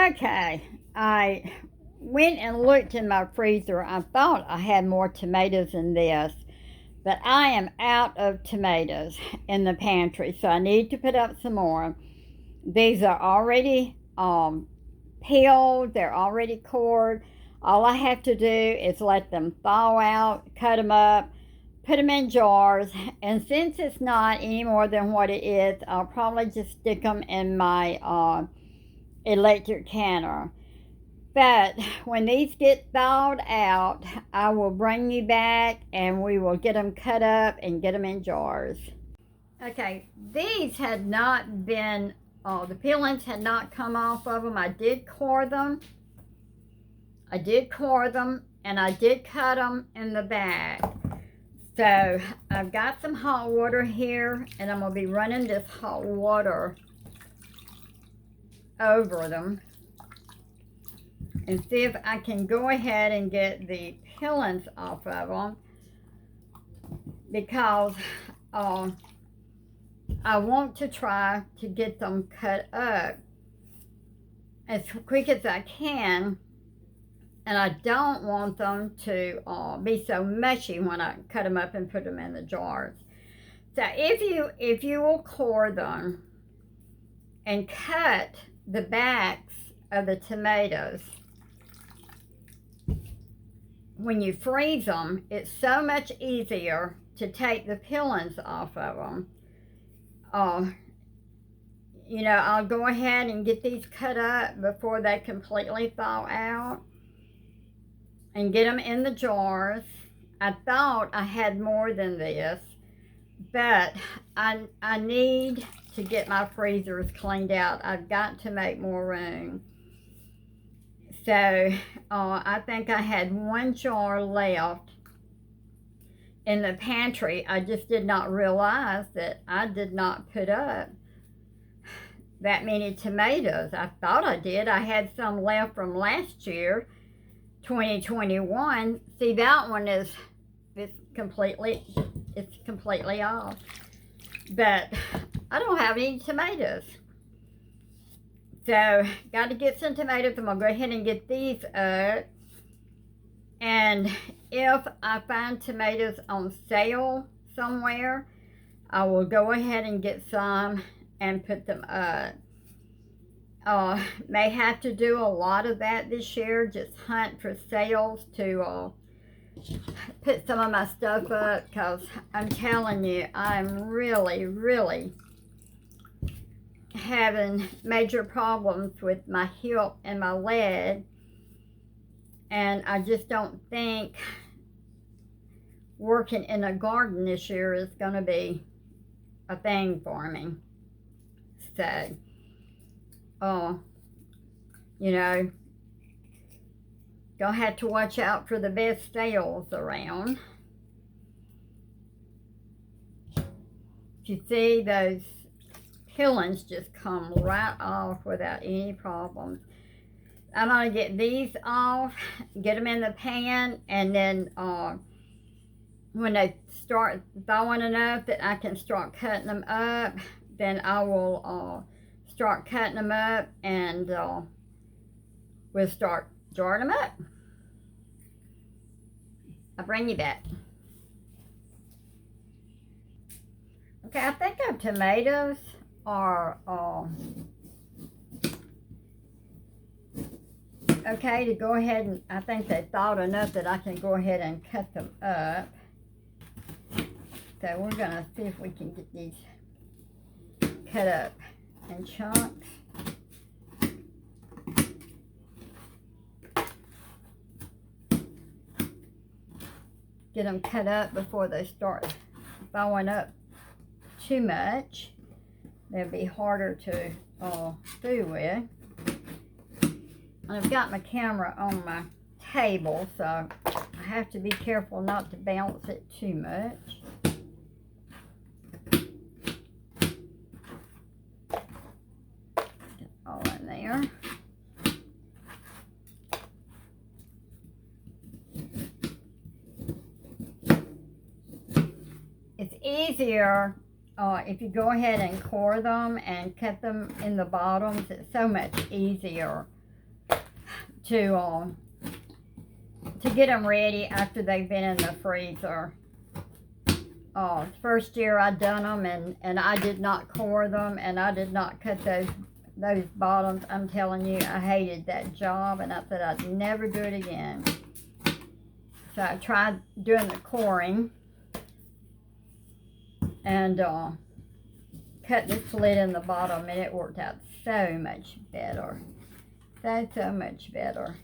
Okay, I went and looked in my freezer. I thought I had more tomatoes than this, but I am out of tomatoes in the pantry, so I need to put up some more. These are already peeled, they're already cored. All I have to do is let them thaw out, cut them up, put them in jars, and since it's not any more than what it is, I'll probably just stick them in my electric canner. But when these get thawed out, I will bring you back and we will get them cut up and get them in jars. Okay, these had not been, the peelings had not come off of them. I did core them. And I did cut them in the back. So I've got some hot water here and I'm going to be running this hot water over them and see if I can go ahead and get the peelings off of them, because I want to try to get them cut up as quick as I can, and I don't want them to be so mushy when I cut them up and put them in the jars. So if you will core them and cut the backs of the tomatoes, when you freeze them, it's so much easier to take the peelings off of them. I'll go ahead and get these cut up before they completely thaw out and get them in the jars. I thought I had more than this, but I need to get my freezers cleaned out. I've got to make more room. So I think I had one jar left in the pantry. I just did not realize that I did not put up that many tomatoes. I thought I did. I had some left from last year, 2021. See, that one is completely off. But I don't have any tomatoes. So, got to get some tomatoes. I'm going to go ahead and get these up. And if I find tomatoes on sale somewhere, I will go ahead and get some and put them up. May have to do a lot of that this year. Just hunt for sales to put some of my stuff up, because I'm telling you, I'm really having major problems with my hip and my leg, and I just don't think working in a garden this year is going to be a thing for me. So gonna have to watch out for the best sales around. You see, those peelings just come right off without any problems. I'm going to get these off, get them in the pan, and then when they start thawing enough that I can start cutting them up, then I will start cutting them up, and we'll start jarring them up. I'll bring you back. Okay, I think our tomatoes are okay to go ahead, and I think they thawed enough that I can go ahead and cut them up. So we're gonna see if we can get these cut up in chunks. Get them cut up before they start thawing up too much. They'll be harder to do with. I've got my camera on my table, so I have to be careful not to bounce it too much. Get all in there. It's easier if you go ahead and core them and cut them in the bottoms. It's so much easier to get them ready after they've been in the freezer. First year I done them, and I did not core them, and I did not cut those bottoms. I'm telling you, I hated that job, and I said I'd never do it again. So I tried doing the coring and cut the slit in the bottom, and it worked out so much better. So much better.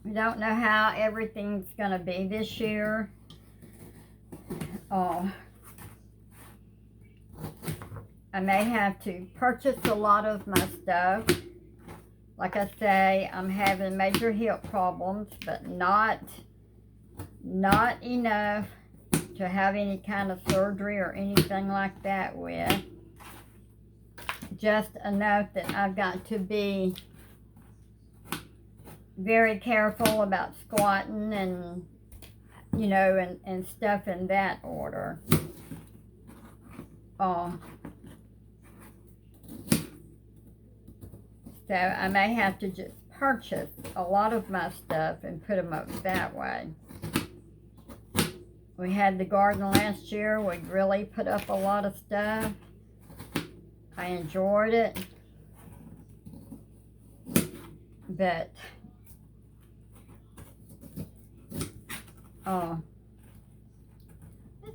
We don't know how everything's going to be this year. I may have to purchase a lot of my stuff. Like I say, I'm having major hip problems, but not enough to have any kind of surgery or anything like that with. Just enough that I've got to be very careful about squatting and, you know, and stuff in that order. So I may have to just purchase a lot of my stuff and put them up that way. We had the garden last year. We really put up a lot of stuff. I enjoyed it. But the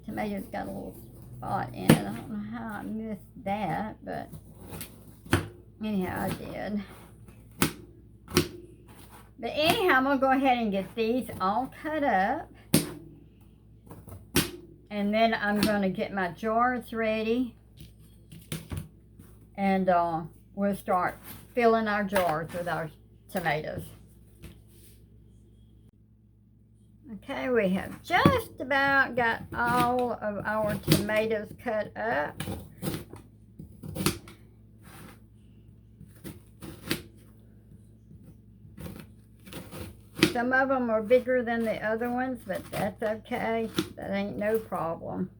tomatoes got a little spot in it. I don't know how I missed that, but anyhow, I did. But anyhow, I'm going to go ahead and get these all cut up. And then I'm going to get my jars ready. And we'll start filling our jars with our tomatoes. Okay, we have just about got all of our tomatoes cut up. Some of them are bigger than the other ones, but that's okay. That ain't no problem.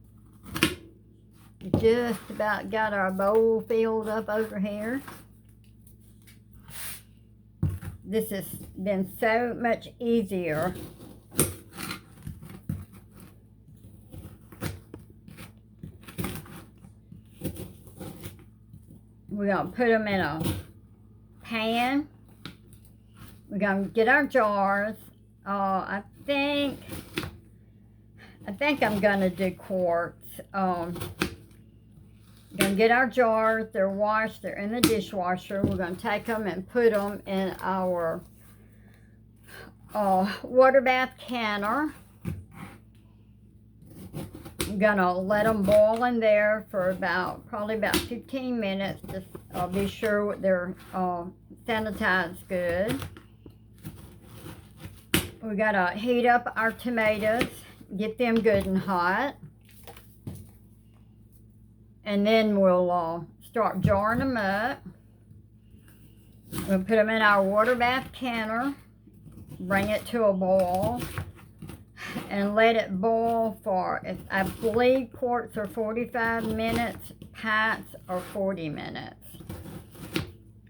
Just about got our bowl filled up over here. This has been so much easier. We're going to put them in a pan. We're going to get our jars. I think I'm going to do quarts. We're going to get our jars. They're washed. They're in the dishwasher. We're going to take them and put them in our water bath canner. I'm going to let them boil in there for probably about 15 minutes. Just be sure they're sanitized good. We got to heat up our tomatoes, get them good and hot. And then we'll start jarring them up. We'll put them in our water bath canner, bring it to a boil, and let it boil for, I believe quarts are 45 minutes, pints are 40 minutes.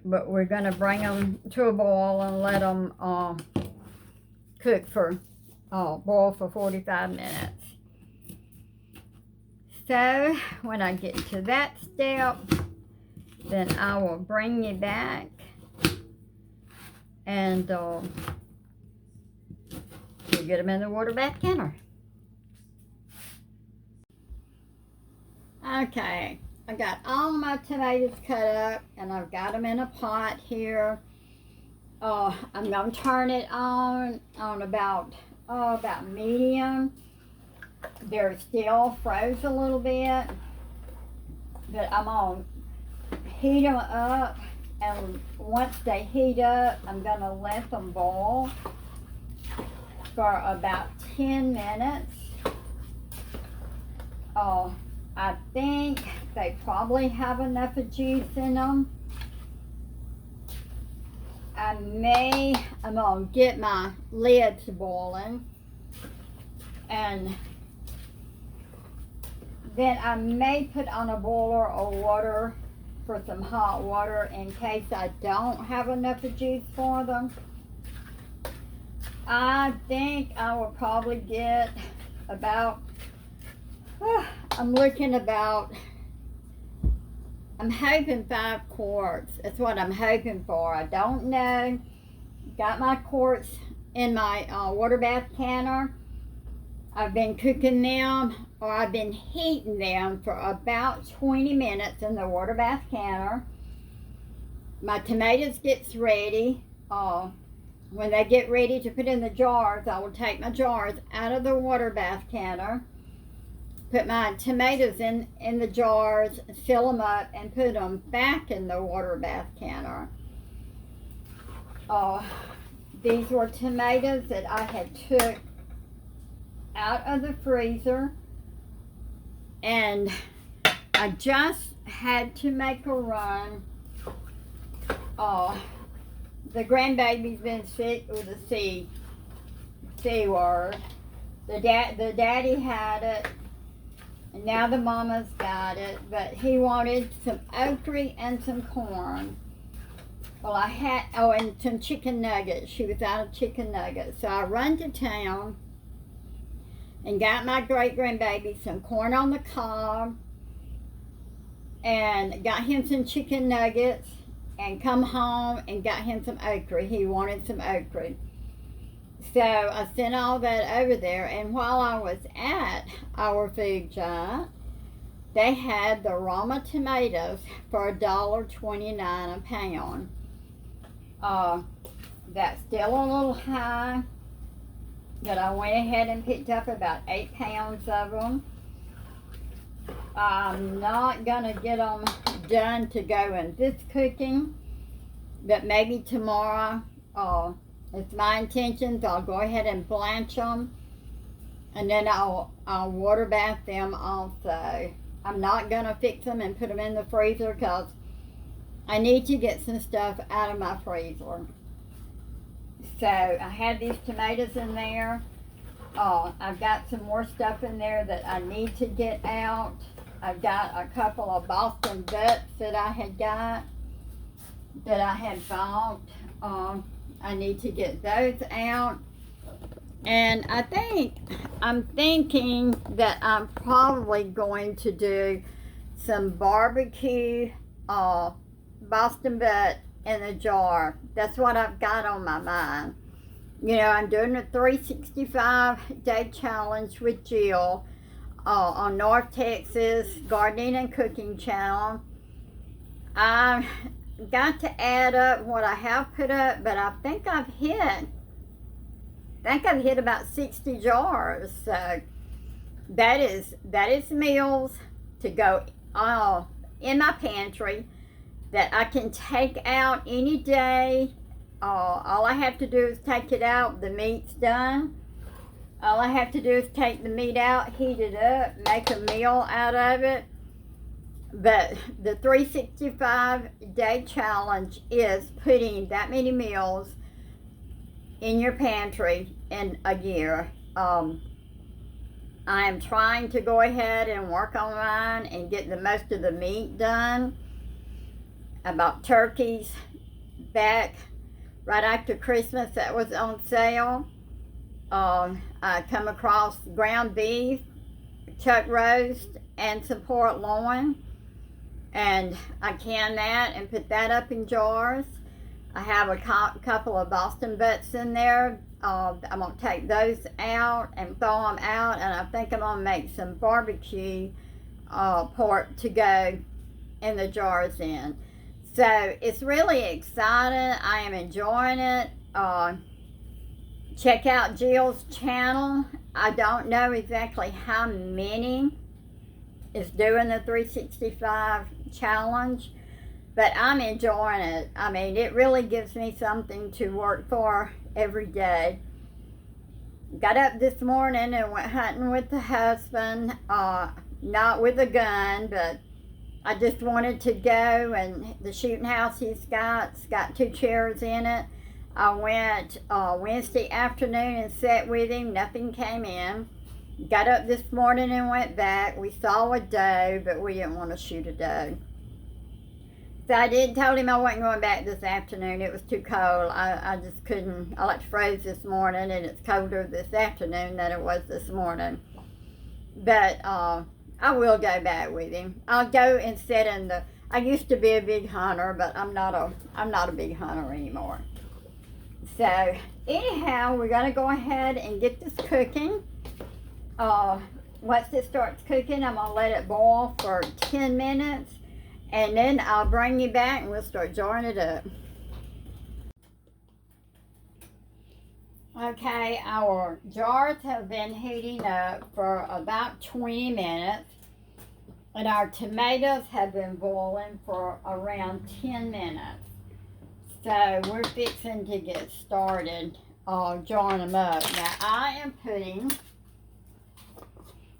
But we're going to bring them to a boil and let them cook for, boil for 45 minutes. So when I get to that step, then I will bring you back and we'll get them in the water bath canner. Okay, I got all my tomatoes cut up and I've got them in a pot here. I'm going to turn it on about medium. They're still froze a little bit, but I'm going to heat them up, and once they heat up, I'm going to let them boil for about 10 minutes. I think they probably have enough of juice in them. I'm going to get my lids boiling and Then I may put on a boiler or water for some hot water in case I don't have enough of juice for them. I think I will probably get about, I'm hoping 5 quarts. That's what I'm hoping for. I don't know. Got my quarts in my water bath canner. I've been cooking them, or I've been heating them for about 20 minutes in the water bath canner. My tomatoes gets ready. When they get ready to put in the jars, I will take my jars out of the water bath canner, put my tomatoes in the jars, fill them up, and put them back in the water bath canner. These were tomatoes that I had took out of the freezer, and I just had to make a run. The grandbaby's been sick with the C word. The daddy had it, and now the mama's got it, but he wanted some okra and some corn. Well, I had, and some chicken nuggets. She was out of chicken nuggets. So I run to town and got my great-grandbaby some corn on the cob and got him some chicken nuggets, and come home and got him some okra. He wanted some okra. So I sent all that over there, and while I was at our food giant, they had the Roma tomatoes for $1.29 a pound. That's still a little high, but I went ahead and picked up about 8 pounds of them. I'm not gonna get them done to go in this cooking, but maybe tomorrow. It's my intentions. I'll go ahead and blanch them, and then I'll water bath them also. I'm not gonna fix them and put them in the freezer because I need to get some stuff out of my freezer. So I had these tomatoes in there. I've got some more stuff in there that I need to get out. I've got a couple of Boston butts that I had got, that I had bought. I need to get those out. And I'm thinking that I'm probably going to do some barbecue Boston butt in a jar. That's what I've got on my mind. You know, I'm doing a 365-day challenge with Jill on North Texas Gardening and Cooking Channel. I've got to add up what I have put up, but I think I've hit about 60 jars. So that is meals to go in my pantry that I can take out any day. All I have to do is take it out. The meat's done. All I have to do is take the meat out, heat it up, make a meal out of it. But the 365-day challenge is putting that many meals in your pantry in a year. I am trying to go ahead and work on mine and get the most of the meat done. I bought turkeys back right after Christmas that was on sale. I come across ground beef, chuck roast, and some pork loin, and I can that and put that up in jars. I have a couple of Boston butts in there. I'm going to take those out and throw them out, and I think I'm going to make some barbecue pork to go in the jars in. So it's really exciting. I am enjoying it. Check out Jill's channel. I don't know exactly how many is doing the 365 challenge, but I'm enjoying it. I mean, it really gives me something to work for every day. Got up this morning and went hunting with the husband, not with a gun, but I just wanted to go, and the shooting house he's got 2 chairs in it. I went Wednesday afternoon and sat with him. Nothing came in. Got up this morning and went back. We saw a doe, but we didn't want to shoot a doe. So I did told him I wasn't going back this afternoon. It was too cold. I just couldn't. I like froze this morning, and it's colder this afternoon than it was this morning. But I will go back with him. I'll go and sit in the. I used to be a big hunter, but I'm not a big hunter anymore. So anyhow, we're gonna go ahead and get this cooking. Once it starts cooking, I'm gonna let it boil for 10 minutes, and then I'll bring you back and we'll start jarring it up. Okay, our jars have been heating up for about 20 minutes, and our tomatoes have been boiling for around 10 minutes. So we're fixing to get started jarring them up. Now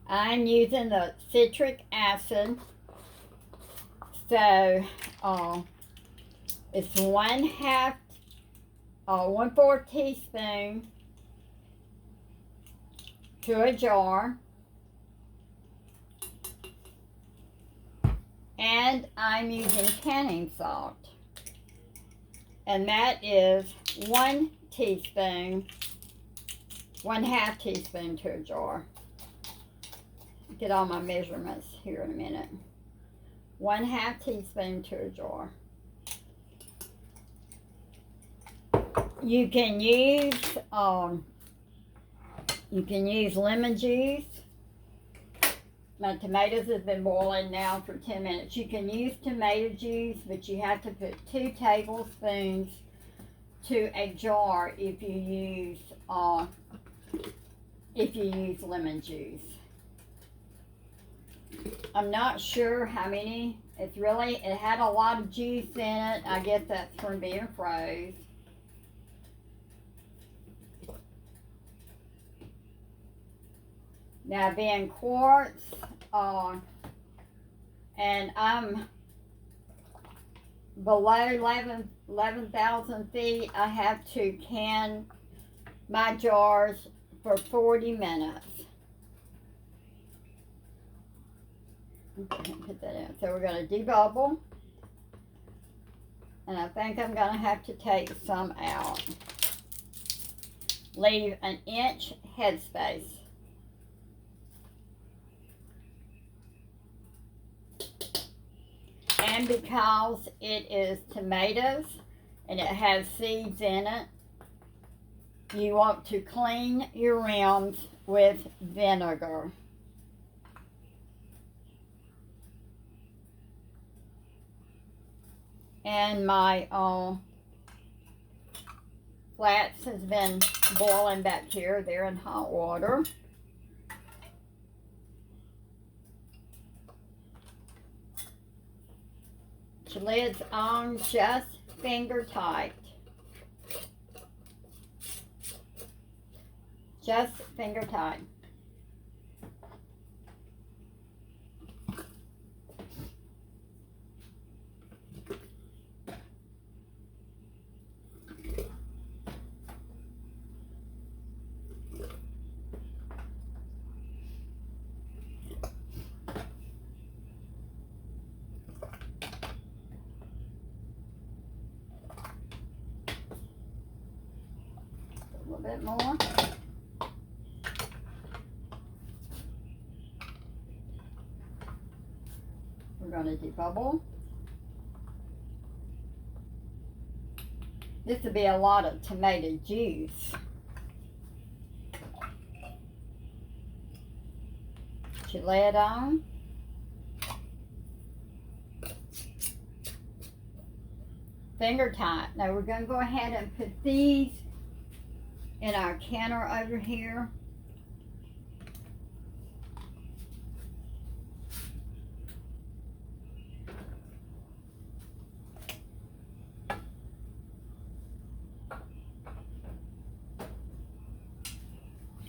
I'm using the citric acid. So it's 1/4 teaspoon to a jar. And I'm using canning salt. And that is 1 teaspoon, 1/2 teaspoon to a jar. Get all my measurements here in a minute. 1/2 teaspoon to a jar. You can use lemon juice. My tomatoes have been boiling now for 10 minutes. You can use tomato juice, but you have to put 2 tablespoons to a jar if you use lemon juice. I'm not sure how many. It had a lot of juice in it. I guess that's from being froze. Now being quartz, and I'm below 11,000 feet, I have to can my jars for 40 minutes. Okay, put that in. So we're going to debubble, and I think I'm going to have to take some out. Leave an inch headspace. And because it is tomatoes and it has seeds in it, you want to clean your rims with vinegar. And my flats has been boiling back here. They're in hot water. The lid's on just finger tight. Just finger tight. A little bit more. We're going to debubble. This would be a lot of tomato juice. Put your lid on. Finger tight. Now we're going to go ahead and put these in our canner over here.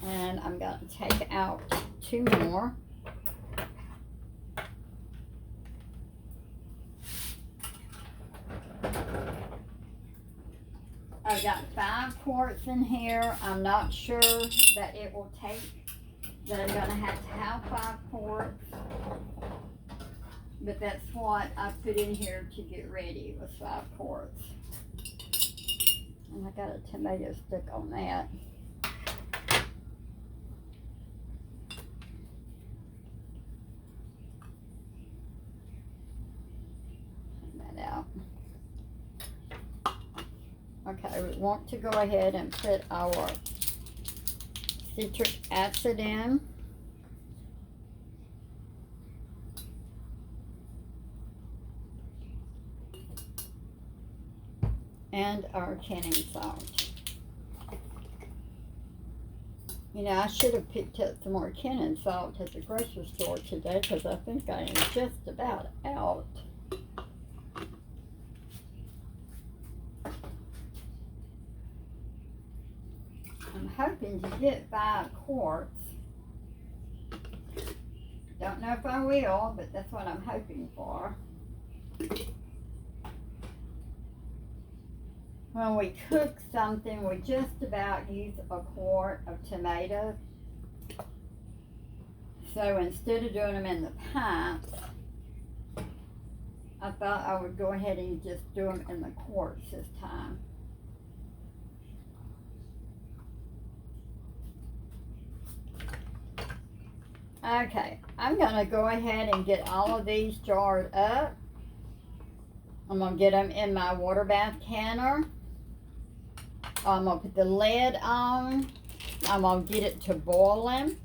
And I'm going to take out 2 more. I've got 5 quarts in here. I'm not sure that it will take that I'm gonna have to have 5 quarts. But that's what I put in here to get ready, was 5 quarts. And I got a tomato stick on that. Take that out. Okay, we want to go ahead and put our citric acid in. And our canning salt. You know, I should have picked up some more canning salt at the grocery store today because I think I am just about out. I'm hoping to get 5 quarts. Don't know if I will, but that's what I'm hoping for. When we cook something, we just about use a quart of tomatoes. So instead of doing them in the pints, I thought I would go ahead and just do them in the quarts this time. Okay, I'm gonna go ahead and get all of these jarred up. I'm gonna get them in my water bath canner. I'm gonna put the lid on. I'm gonna get it to boiling.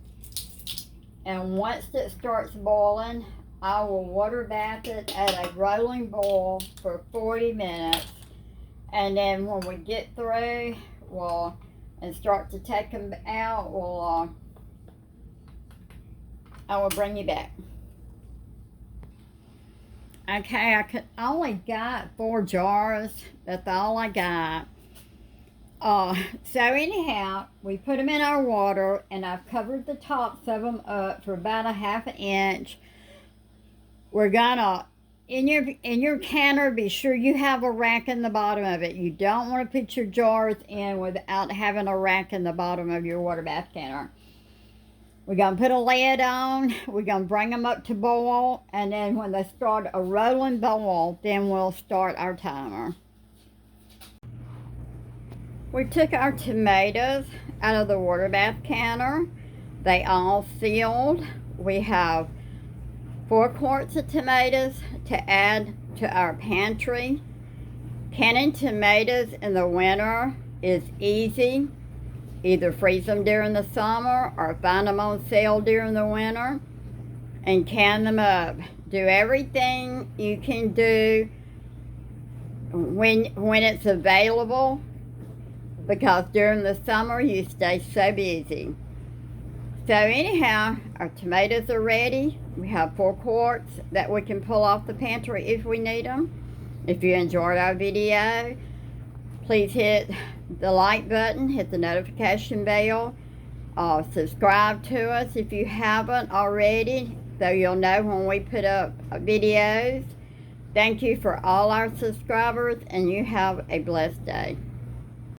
And once it starts boiling, I will water bath it at a rolling boil for 40 minutes. And then when we get through, and start to take them out, I will bring you back. Okay, I could only got 4 jars. That's all I got. So anyhow, we put them in our water, and I've covered the tops of them up for about a 1/2 inch. We're gonna, in your canner, be sure you have a rack in the bottom of it. You don't want to put your jars in without having a rack in the bottom of your water bath canner. We're gonna put a lid on. We're gonna bring them up to boil, and then when they start a rolling boil, then we'll start our timer. We took our tomatoes out of the water bath canner. They all sealed. We have 4 quarts of tomatoes to add to our pantry. Canning tomatoes in the winter is easy. Either freeze them during the summer or find them on sale during the winter and can them up. Do everything you can do when it's available, because during the summer you stay so busy. So anyhow, our tomatoes are ready. We have 4 quarts that we can pull off the pantry if we need them. If you enjoyed our video, please hit the like button, hit the notification bell, subscribe to us if you haven't already, so you'll know when we put up videos. Thank you for all our subscribers, and you have a blessed day.